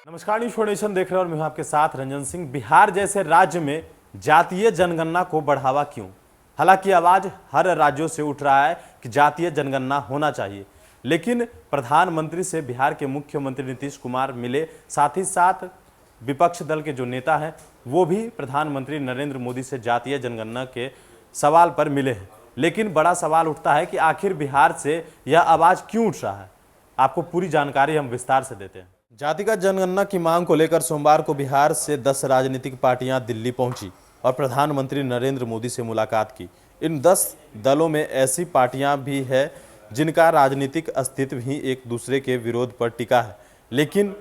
नमस्कार, news nation देख रहे हैं और मैं हूं आपके साथ रंजन सिंह। बिहार जैसे राज्य में जातीय जनगणना को बढ़ावा क्यों? हालांकि आवाज हर राज्यों से उठ रहा है कि जातीय जनगणना होना चाहिए, लेकिन प्रधानमंत्री से बिहार के मुख्यमंत्री नीतीश कुमार मिले, साथ ही साथ विपक्ष दल के जो नेता हैं वो भी प्रधानमंत्री नरेंद्र मोदी से जातीय जनगणना के सवाल पर मिले हैं। लेकिन बड़ा सवाल उठता है कि आखिर बिहार से यह आवाज क्यों उठ रहा है। आपको पूरी जानकारी हम विस्तार से देते हैं। जातिगत जनगणना की मांग को लेकर सोमवार को बिहार से 10 राजनीतिक पार्टियां दिल्ली पहुंची और प्रधानमंत्री नरेंद्र मोदी से मुलाकात की। इन 10 दलों में ऐसी पार्टियां भी हैं जिनका राजनीतिक अस्तित्व ही एक दूसरे के विरोध पर टिका है, लेकिन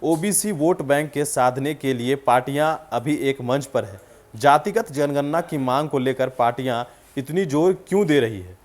ओबीसी वोट बैंक के साधने के लिए पार्टियां अभी एक मंच पर है। जातिगत जनगणना की मांग को लेकर पार्टियां इतनी जोर क्यों दे रही है?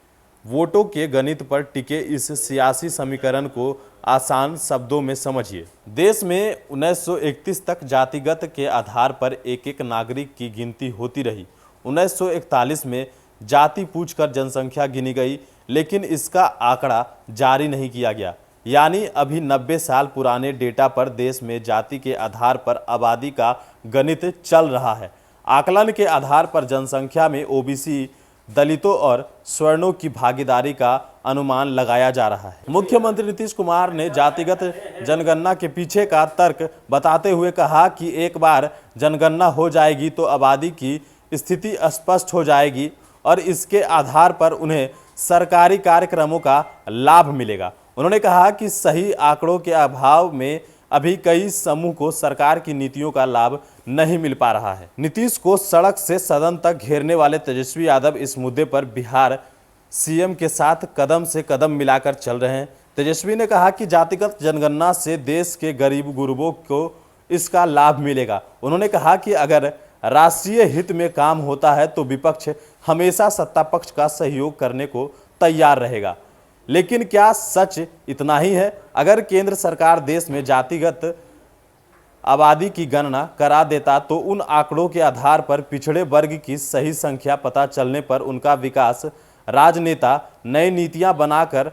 वोटों के गणित पर टिके इस सियासी समीकरण को आसान शब्दों में समझिए। देश में 1931 तक जातिगत के आधार पर एक एक नागरिक की गिनती होती रही। 1941 में जाति पूछकर जनसंख्या गिनी गई, लेकिन इसका आंकड़ा जारी नहीं किया गया। यानी अभी 90 साल पुराने डेटा पर देश में जाति के आधार पर आबादी का गणित चल रहा है। आकलन के आधार पर जनसंख्या में ओबीसी, दलितों और स्वर्णों की भागीदारी का अनुमान लगाया जा रहा है। मुख्यमंत्री नीतीश कुमार ने जातिगत जनगणना के पीछे का तर्क बताते हुए कहा कि एक बार जनगणना हो जाएगी तो आबादी की स्थिति स्पष्ट हो जाएगी और इसके आधार पर उन्हें सरकारी कार्यक्रमों का लाभ मिलेगा। उन्होंने कहा कि सही आंकड़ों के अभाव में अभी कई समूह को सरकार की नीतियों का लाभ नहीं मिल पा रहा है। नीतीश को सड़क से सदन तक घेरने वाले तेजस्वी यादव इस मुद्दे पर बिहार सीएम के साथ कदम से कदम मिलाकर चल रहे हैं। तेजस्वी ने कहा कि जातिगत जनगणना से देश के गरीब गुरबों को इसका लाभ मिलेगा। उन्होंने कहा कि अगर राष्ट्रीय हित में काम होता है तो विपक्ष हमेशा सत्ता पक्ष का सहयोग करने को तैयार रहेगा। लेकिन क्या सच इतना ही है? अगर केंद्र सरकार देश में जातिगत आबादी की गणना करा देता तो उन आंकड़ों के आधार पर पिछड़े वर्ग की सही संख्या पता चलने पर उनका विकास राजनेता नई नीतियां बनाकर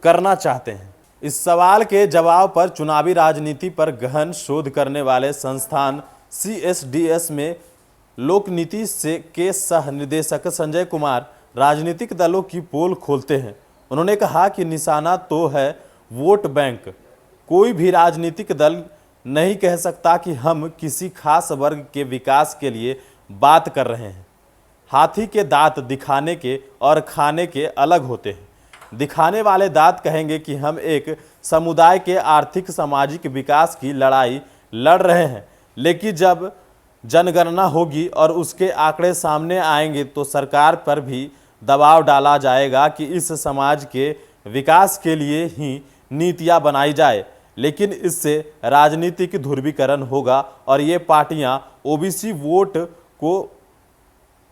करना चाहते हैं। इस सवाल के जवाब पर चुनावी राजनीति पर गहन शोध करने वाले संस्थान CSDS में लोक नीति से के सह निदेशक संजय कुमार राजनीतिक दलों की पोल खोलते हैं। उन्होंने कहा कि निशाना तो है वोट बैंक। कोई भी राजनीतिक दल नहीं कह सकता कि हम किसी खास वर्ग के विकास के लिए बात कर रहे हैं। हाथी के दांत दिखाने के और खाने के अलग होते हैं। दिखाने वाले दांत कहेंगे कि हम एक समुदाय के आर्थिक सामाजिक विकास की लड़ाई लड़ रहे हैं, लेकिन जब जनगणना होगी और उसके आंकड़े सामने आएंगे तो सरकार पर भी दबाव डाला जाएगा कि इस समाज के विकास के लिए ही नीतियां बनाई जाए। लेकिन इससे राजनीतिक ध्रुवीकरण होगा और ये पार्टियां ओबीसी वोट को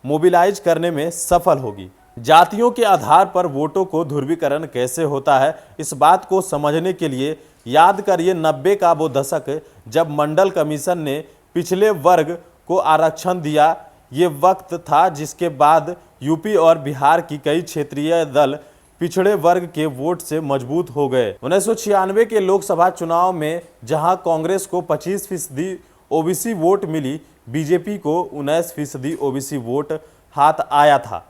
मोबिलाइज करने में सफल होगी। जातियों के आधार पर वोटों को ध्रुवीकरण कैसे होता है, इस बात को समझने के लिए याद करिए 90 का वो दशक जब मंडल कमीशन ने पिछले वर्ग को आरक्षण दिया। ये वक्त था जिसके बाद यूपी और बिहार की कई क्षेत्रीय दल पिछड़े वर्ग के वोट से मजबूत हो गए। 1996 के लोकसभा चुनाव में जहां कांग्रेस को 25% ओबीसी वोट मिली, बीजेपी को 19% ओबीसी वोट हाथ आया था।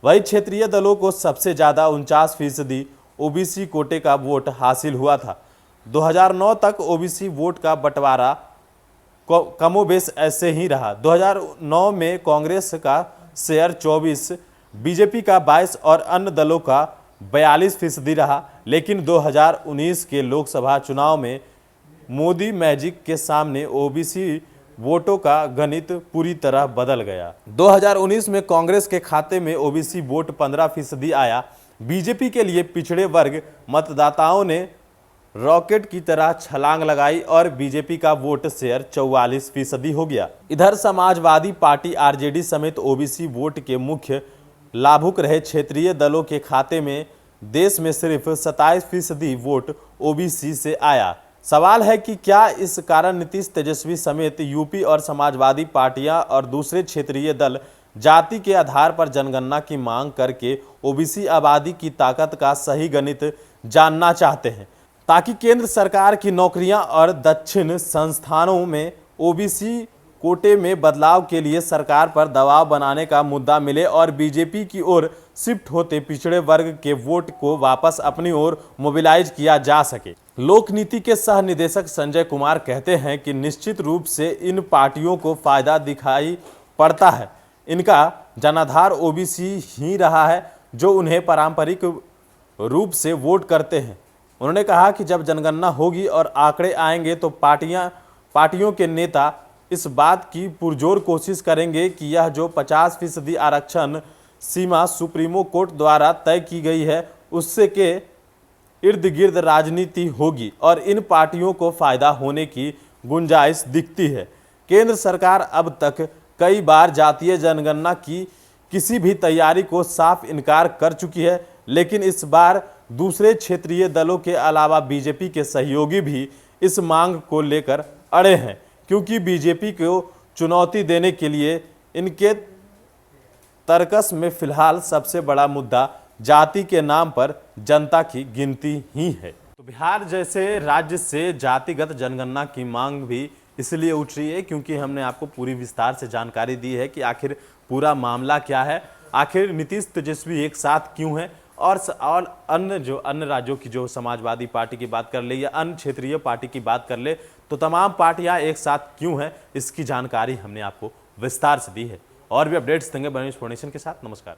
वही क्षेत्रीय दलों को सबसे ज्यादा 49% ओबीसी कोटे का वोट हासिल हुआ था। 2009 तक ओबीसी वोट का बंटवारा कमोबेश ऐसे ही रहा। 2009 में कांग्रेस का शेयर 24, बीजेपी का 22 और अन्य दलों का 42% रहा। लेकिन 2019 के लोकसभा चुनाव में मोदी मैजिक के सामने ओबीसी वोटों का गणित पूरी तरह बदल गया। 2019 में कांग्रेस के खाते में ओबीसी वोट 15% आया। बीजेपी के लिए पिछड़े वर्ग मतदाताओं ने रॉकेट की तरह छलांग लगाई और बीजेपी का वोट शेयर 44% हो गया। इधर समाजवादी पार्टी आरजेडी समेत ओबीसी वोट के मुख्य लाभुक रहे क्षेत्रीय दलों के खाते में देश में सिर्फ 27% वोट ओबीसी से आया। सवाल है कि क्या इस कारण नीतीश, तेजस्वी समेत यूपी और समाजवादी पार्टियां और दूसरे क्षेत्रीय दल जाति के आधार पर जनगणना की मांग करके ओबीसी आबादी की ताकत का सही गणित जानना चाहते हैं? ताकि केंद्र सरकार की नौकरियां और दक्षिण संस्थानों में ओबीसी कोटे में बदलाव के लिए सरकार पर दबाव बनाने का मुद्दा मिले और बीजेपी की ओर शिफ्ट होते पिछड़े वर्ग के वोट को वापस अपनी ओर मोबिलाइज किया जा सके। लोक नीति के सह निदेशक संजय कुमार कहते हैं कि निश्चित रूप से इन पार्टियों को फायदा दिखाई पड़ता है। इनका जनाधार ओबीसी ही रहा है जो उन्हें पारंपरिक रूप से वोट करते हैं। उन्होंने कहा कि जब जनगणना होगी और आंकड़े आएंगे तो पार्टियों के नेता इस बात की पुरजोर कोशिश करेंगे कि यह जो 50% आरक्षण सीमा सुप्रीमो कोर्ट द्वारा तय की गई है उससे के इर्द गिर्द राजनीति होगी और इन पार्टियों को फायदा होने की गुंजाइश दिखती है। केंद्र सरकार अब तक कई बार जातीय जनगणना की किसी भी तैयारी को साफ इनकार कर चुकी है, लेकिन इस बार दूसरे क्षेत्रीय दलों के अलावा बीजेपी के सहयोगी भी इस मांग को लेकर अड़े हैं, क्योंकि बीजेपी को चुनौती देने के लिए इनके तर्कस में फिलहाल सबसे बड़ा मुद्दा जाति के नाम पर जनता की गिनती ही है। तो बिहार जैसे राज्य से जातिगत जनगणना की मांग भी इसलिए उठ रही है क्योंकि हमने आपको पूरी विस्तार से जानकारी दी है कि आखिर पूरा मामला क्या है, आखिर नीतीश तेजस्वी एक साथ क्यों है और अन्य राज्यों की जो समाजवादी पार्टी की बात कर ले या अन्य क्षेत्रीय पार्टी की बात कर ले तो तमाम पार्टियां एक साथ क्यों हैं, इसकी जानकारी हमने आपको विस्तार से दी है। और भी अपडेट्स देंगे बने फाउंडेशन के साथ। नमस्कार।